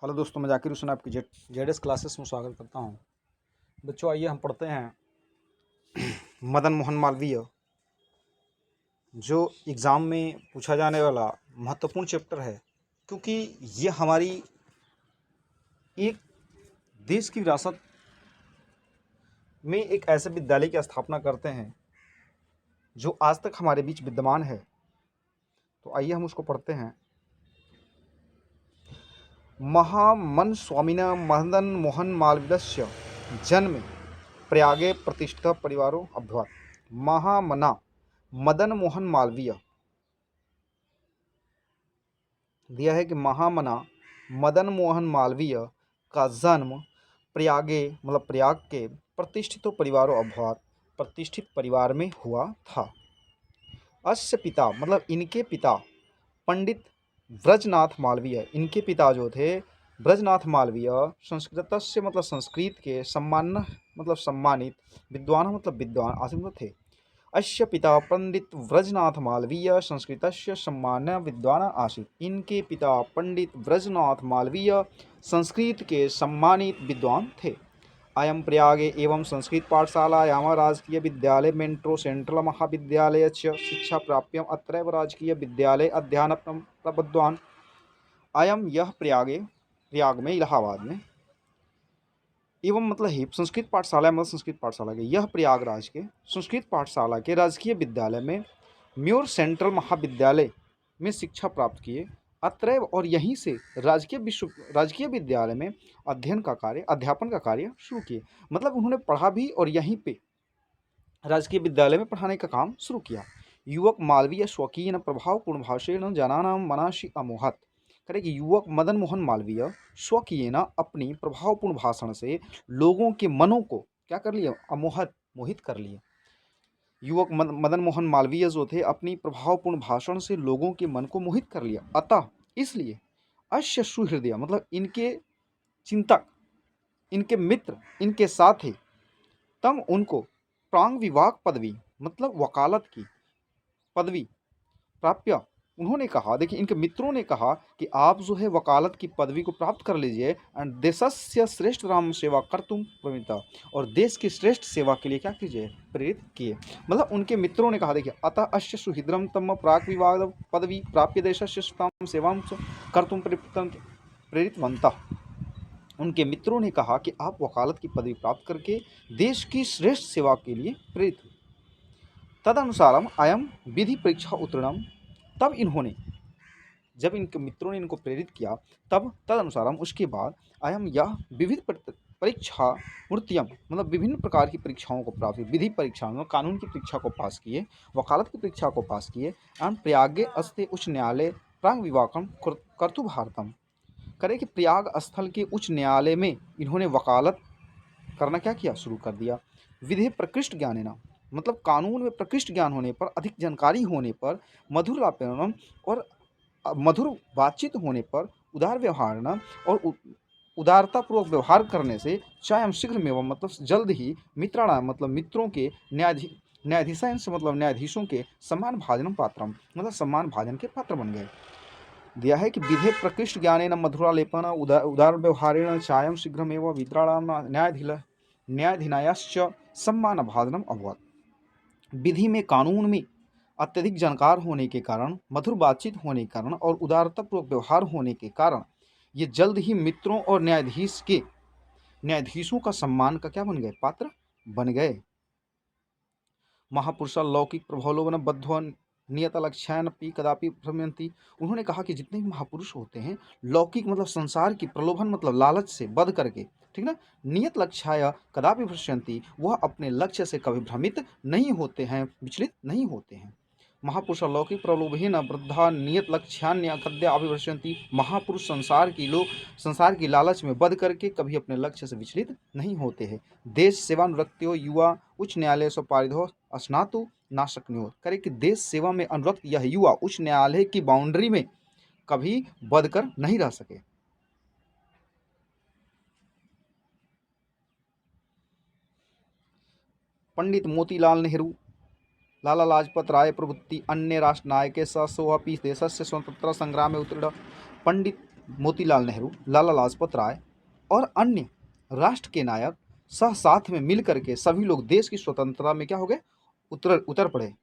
Hello दोस्तों, मैं जाकिर हुसैन आपकी जेड एस क्लासेस में स्वागत करता हूं। बच्चों, आइए हम पढ़ते हैं मदन मोहन मालवीय, जो एग्ज़ाम में पूछा जाने वाला महत्वपूर्ण चैप्टर है, क्योंकि ये हमारी एक देश की विरासत में एक ऐसे विद्यालय की स्थापना करते हैं जो आज तक हमारे बीच विद्यमान है। तो आइए हम उसको पढ़ते हैं। महामन स्वामिना मदन मोहन मालवीयस्य जन्म प्रयागे प्रतिष्ठित परिवारों अभ्युत। महामना मदन मोहन मालवीय दिया है कि महामना मदन मोहन मालवीय का जन्म प्रयागे मतलब प्रयाग के प्रतिष्ठित परिवारों अभ्युत प्रतिष्ठित परिवार में हुआ था। अस्य पिता मतलब इनके पिता पंडित ब्रजनाथ मालवीय, इनके पिता जो थे ब्रजनाथ मालवीय संस्कृतस्य मतलब संस्कृत के सम्मान मतलब सम्मानित, विद्वान मतलब विद्वान आसीन थे। अस्य पिता पंडित ब्रजनाथ मालवीय संस्कृतस्य सम्मान्य विद्वान आसीत्। इनके पिता पंडित ब्रजनाथ मालवीय संस्कृत के सम्मानित विद्वान थे। अयं प्रयागे एवं संस्कृत पाठशालायां राजकीय विद्यालय मेट्रो सेंट्रल महाविद्यालय च शिक्षा प्राप्यम् अत्रैव राजकीय विद्यालय अध्ययनं प्रबुद्धवान्। अयं यह प्रयाग में इलाहाबाद में एवं मतलब ही संस्कृत पाठशाला मतलब संस्कृत पाठशाला के यह प्रयागराज के संस्कृत पाठशाला के राजकीय विद्यालय में म्योर सेंट्रल महाविद्यालय में शिक्षा प्राप्त किए। अत्रैव और यहीं से राजकीय विद्यालय में अध्यापन का कार्य शुरू किए। मतलब उन्होंने पढ़ा भी और यहीं पे राजकीय विद्यालय में पढ़ाने का काम शुरू किया। युवक मालवीय स्वकीय प्रभावपूर्ण भाषेण जनानां मनांसि अमोहत। करे कि युवक मदन मोहन मालवीय स्वकीय अपनी प्रभावपूर्ण भाषण से लोगों के मनों को क्या कर लिया, मोहित कर लिया। युवक मदन मोहन मालवीय जो थे अपनी प्रभावपूर्ण भाषण से लोगों के मन को मोहित कर लिया। अतः इसलिए अश्य सुहृदय मतलब इनके चिंतक, इनके मित्र, इनके साथी तम उनको प्रांग विवाह पदवी मतलब वकालत की पदवी प्राप्य। उन्होंने कहा, देखिए इनके मित्रों ने कहा कि आप जो है वकालत की पदवी को प्राप्त कर लीजिए एंड देशस्य श्रेष्ठ राम सेवा कर तुम प्रवृत्ता, और देश की श्रेष्ठ सेवा के लिए क्या कीजिए, प्रेरित किए। मतलब उनके मित्रों ने कहा, देखिए अतः अश्य सुहृद्रम तम प्राक विवाद पदवी प्राप्य देशस्य सेवा कर तुम प्रेरितवंता। उनके मित्रों ने कहा कि आप वकालत की पदवी प्राप्त करके देश की श्रेष्ठ सेवा के लिए प्रेरित हुए। तदनुसारम अयम विधि परीक्षा उत्तीर्णम, तब इन्होंने जब इनके मित्रों ने इनको प्रेरित किया तब तदनुसारम उसके बाद अयम यह विविध परीक्षा मूर्तियम मतलब विभिन्न प्रकार की परीक्षाओं को प्राप्त, विधि परीक्षा मतलब कानून की परीक्षा को पास किए, वकालत की परीक्षा को पास किए एवं प्रयागे अस्ते उच्च न्यायालय प्रांग विवाकम कर्तु भारतम। करे कि प्रयाग स्थल के उच्च न्यायालय में इन्होंने वकालत करना क्या किया, शुरू कर दिया। विधि प्रकृष्ट ज्ञानेन मतलब कानून में प्रकृष्ट ज्ञान होने पर, अधिक जानकारी होने पर, मधुर लापेनम और मधुर बातचीत होने पर, उदार व्यवहार न और उदारतापूर्वक व्यवहार करने से चाहे हम शीघ्र में मतलब जल्द ही मित्राणाम मतलब मित्रों के न्यायाधीशान से मतलब न्यायाधीशों के सम्मान भाजनम पात्रम मतलब सम्मान भाजन के पात्र बन गए। दिया है कि विधे प्रकृष्ट ज्ञानेन मधुरालेपन उदार व्यवहारेण चायम शीघ्रमेव मित्राणाम न्यायाधीनायाश्च सम्मान भाजनम अभवत। विधि में कानून में अत्यधिक जानकार होने के कारण, मधुर बातचीत होने के कारण और उदारतापूर्वक व्यवहार होने के कारण ये जल्द ही मित्रों और न्यायाधीशों का सम्मान का क्या बन गए, पात्र बन गए। महापुरुषा लौकिक प्रभावलोभन बद्धवा नियत लक्ष्यानपि कदापि भ्रमयन्ति। उन्होंने कहा कि जितने भी महापुरुष होते हैं लौकिक मतलब संसार की प्रलोभन मतलब लालच से बध करके, ठीक ना, नियत लक्ष्याय कदापि भ्रमयन्ति, वह अपने लक्ष्य से कभी भ्रमित नहीं होते हैं, विचलित नहीं होते हैं। महापुरुष लौकिक प्रलोभेन वृद्धा नियत लक्ष्यान्य कद्य अभिभ्रश्यन्ति। महापुरुष संसार की लालच में बध करके कभी अपने लक्ष्य से विचलित नहीं होते हैं। देश सेवानुरक्त्यो युवा उच्च न्यायालय स्वपारिधो स्नातु नाशक्नुः। करे कि देश सेवा में अनुरक्त यह युवा उच्च न्यायालय की बाउंड्री में कभी बध कर नहीं रह सके। पंडित मोतीलाल नेहरू, लाला लाजपत राय प्रभृति अन्य राष्ट्र नायके सोऽपि देशस्य स्वतंत्रता संग्रामे उत्तीर्ण। पंडित मोतीलाल नेहरू, लाला लाजपत राय और अन्य राष्ट्र के नायक साथ में मिल करके सभी लोग देश की स्वतंत्रता में क्या हो गए, उतर पड़े।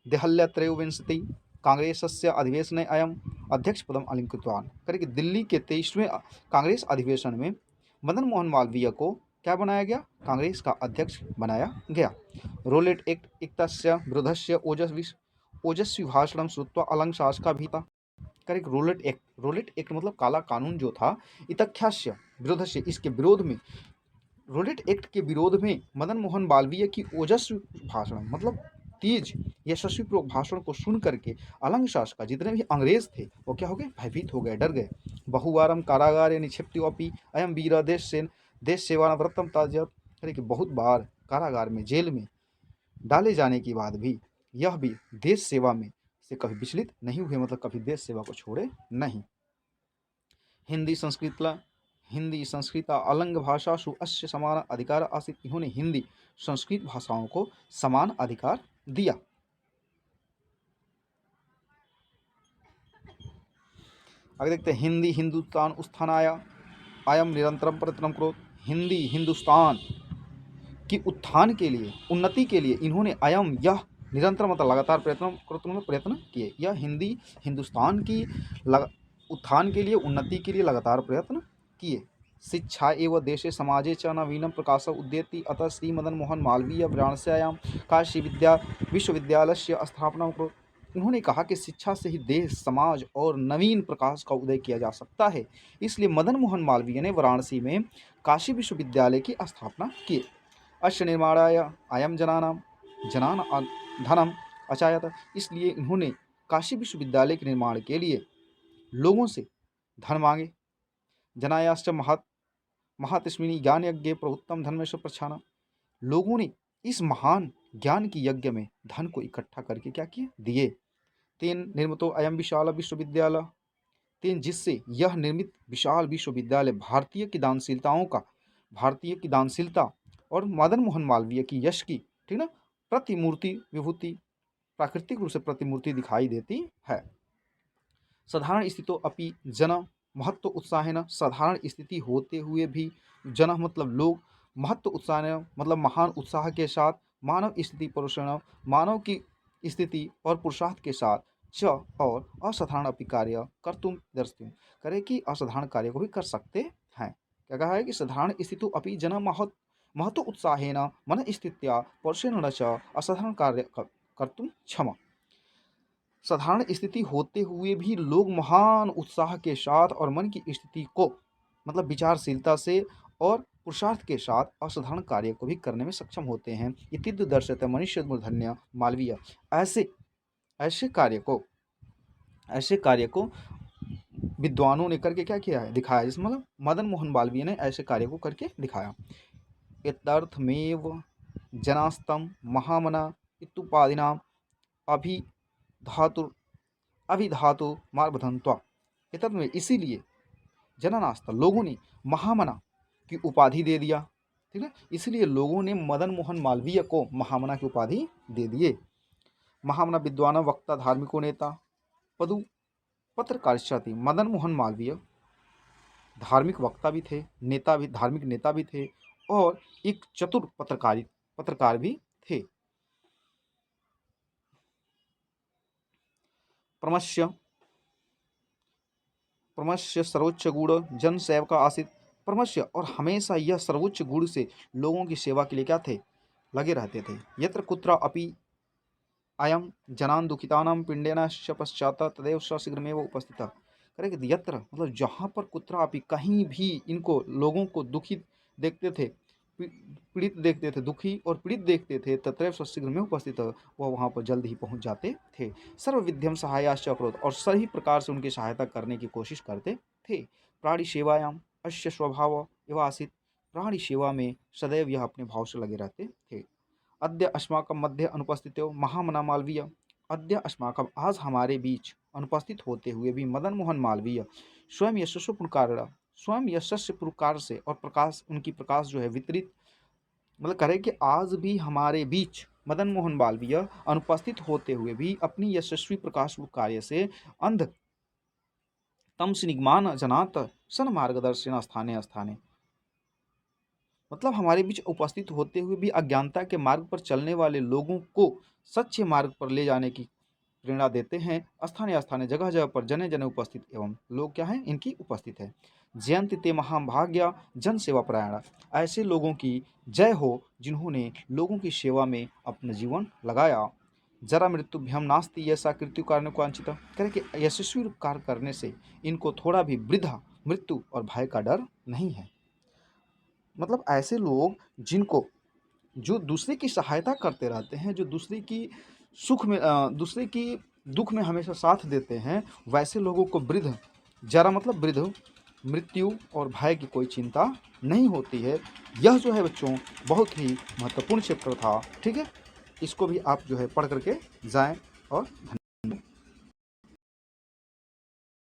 देहल्या त्रयोविंशति कांग्रेसस्य अधिवेशने अयम अध्यक्ष पदम अलंकृतवान, करे कि दिल्ली के 23वें कांग्रेस अधिवेशन में मदन मोहन मालवीय को क्या बनाया गया, कांग्रेस का अध्यक्ष बनाया गया। रोलेट एक्ट इक्तस्य विरोधस्य ओजस्वी भाषणम श्रुत्वा अलंग भीता, करेक्ट। रोलेट एक्ट मतलब काला कानून जो था, इतख्यास्य विरोधस्य इसके विरोध में, रोलेट एक्ट के विरोध में मदन मोहन मालवीय की ओजस्वी भाषण मतलब तेज यशस्वी पूर्वक भाषण को सुन करके अलंग शासका जितने भी अंग्रेज थे वो क्या हो गए, भयभीत हो गए, डर गए। बहुवारम कारागारे निक्षिप्तोपि अयम वीर देश सेवाव्रतम ताजत, अरे कि बहुत बार कारागार में, जेल में डाले जाने के बाद भी यह भी देश सेवा में से कभी विचलित नहीं हुए, मतलब कभी देश सेवा को छोड़े नहीं। हिंदी संस्कृत अलंग भाषासु अस्य समान अधिकार आसित, इन्होंने हिंदी संस्कृत भाषाओं को समान अधिकार दिया। आगे देखते हैं, हिंदी हिंदुस्तान उत्थानाय अयम निरंतरम प्रयत्न करो, हिंदी हिंदुस्तान की उत्थान के लिए, उन्नति के लिए इन्होंने अयम यह निरंतर मतलब लगातार प्रयत्न किए। यह हिंदी हिंदुस्तान की उत्थान के लिए, उन्नति के लिए लगातार प्रयत्न किए। शिक्षा एवं देशे समाजे च नवीनम प्रकाश उद्यति, अतः श्री मदन मोहन मालवीय वाराणस्याम काशी विश्वविद्यालय स्थापना करो। उन्होंने कहा कि शिक्षा से ही देश, समाज और नवीन प्रकाश का उदय किया जा सकता है, इसलिए मदन मोहन मालवीय ने वाराणसी में काशी विश्वविद्यालय की स्थापना की। अश्य निर्माणाय अयम जनान धनम अचायत, इसलिए इन्होंने काशी विश्वविद्यालय के निर्माण के लिए लोगों से धन मांगे। जनायाश्च महातस्मिनी ज्ञान यज्ञ प्रभुत्तम धर्मेश प्रच्छाना, लोगों ने इस महान ज्ञान की यज्ञ में धन को इकट्ठा करके क्या किए, दिए। तेन निर्मितो अयम विशाल विश्वविद्यालय, तेन जिससे यह निर्मित विशाल विश्वविद्यालय भारतीय की दानशीलता और मदन मोहन मालवीय की यश की, ठीक ना, प्रतिमूर्ति विभूति, प्राकृतिक रूप से प्रतिमूर्ति दिखाई देती है। साधारण स्थितों अपि जन महत्व उत्साहेन, साधारण स्थिति होते हुए भी जन मतलब लोग, महत्व उत्साह मतलब महान उत्साह के साथ, मानव स्थिति पुरुषण मानव की स्थिति और पुरुषार्थ के साथ, च और असाधारण अपि कार्य कर्तुम दर्शतुम, करे कि असाधारण कार्य को भी कर सकते हैं। क्या कहा है कि साधारण स्थिति अपि जन महत्व उत्साहेन मन स्थित्या पुरुषेण च असाधारण कार्य कर्तुम क्षमा, साधारण स्थिति होते हुए भी लोग महान उत्साह के साथ और मन की स्थिति को मतलब विचारशीलता से और पुरुषार्थ के साथ असाधारण कार्य को भी करने में सक्षम होते हैं। इतिद्ध दर्शते मनुष्य मूर्धन्य मालवीय, ऐसे कार्य को विद्वानों ने करके क्या किया है, दिखाया। इस मतलब मदन मोहन मालवीय ने ऐसे कार्य को करके दिखाया। इत्यर्थमेव जनास्तम महामना इत्युपाधिनाम अभिधातु मार्बधंत्वा, में इसीलिए जननास्ता लोगों ने महामना की उपाधि दे दिया, ठीक है, इसलिए लोगों ने मदन मोहन मालवीय को महामना की उपाधि दे दिए। महामना विद्वान वक्ता धार्मिको नेता पदु पत्रकारिष्यति, मदन मोहन मालवीय धार्मिक वक्ता भी थे, धार्मिक नेता भी थे और एक चतुर पत्रकार भी थे। प्रमस्य सर्वोच्च गुण जन सेवका आसित, प्रमस्य और हमेशा यह सर्वोच्च गुण से लोगों की सेवा के लिए क्या थे, लगे रहते थे। यत्र कुत्र अपि अयम जनान दुखितानां पिंडेन पश्चात तदेव शीघ्रमेव उपस्थित, करेक्ट। यत्र मतलब जहाँ पर कुत्र अपि कहीं भी इनको लोगों को दुखित देखते थे, पीड़ित देखते थे, दुखी और पीड़ित देखते थे, तत्रैव शीघ्र में उपस्थित, वह वहाँ पर जल्द ही पहुँच जाते थे। सर्वविध्यम सहायाश्च अकरोत्, और सही प्रकार से उनकी सहायता करने की कोशिश करते थे। प्राणी सेवायाम अस्य स्वभाव एवं आसित, प्राणी सेवा में सदैव यह अपने भाव से लगे रहते थे। अद्य अस्माकं मध्ये अनुपस्थितो महामना मालवीय, अद्य अस्माकं आज हमारे बीच अनुपस्थित होते हुए भी मदन मोहन मालवीय स्वयं यशस्वी पुरकार से और प्रकाश, उनकी प्रकाश जो है वितरित, मतलब करें कि आज भी हमारे बीच मदन मोहन मालवीय अनुपस्थित होते हुए भी अपनी यशस्वी प्रकाश कार्य से तमसिनिग्मान जनात सन मार्गदर्शन स्थाने स्थाने। मतलब हमारे बीच उपस्थित होते हुए भी अज्ञानता के मार्ग पर चलने वाले लोगों को सच्चे मार्ग पर ले जाने की प्रेरणा देते हैं। स्थानीय स्थानीय जगह जगह पर जने जने उपस्थित एवं लोग क्या हैं, इनकी उपस्थित है। जयंती ते महाभाग्य जन सेवा परायण। ऐसे लोगों की जय हो जिन्होंने लोगों की सेवा में अपना जीवन लगाया। जरा मृत्युभ्यम नास्ति ऐसा कृत्यु कार्य को वांछित। कह कि यशस्वी कार्य करने से इनको थोड़ा भी वृद्धा मृत्यु और भय का डर नहीं है। मतलब ऐसे लोग जिनको जो दूसरे की सहायता करते रहते हैं, जो दूसरे की सुख में दूसरे की दुख में हमेशा साथ देते हैं, वैसे लोगों को वृद्ध, जरा मतलब वृद्ध, मृत्यु और भय की कोई चिंता नहीं होती है। यह जो है बच्चों बहुत ही महत्वपूर्ण चैप्टर था, ठीक है। इसको भी आप जो है पढ़ करके जाएं और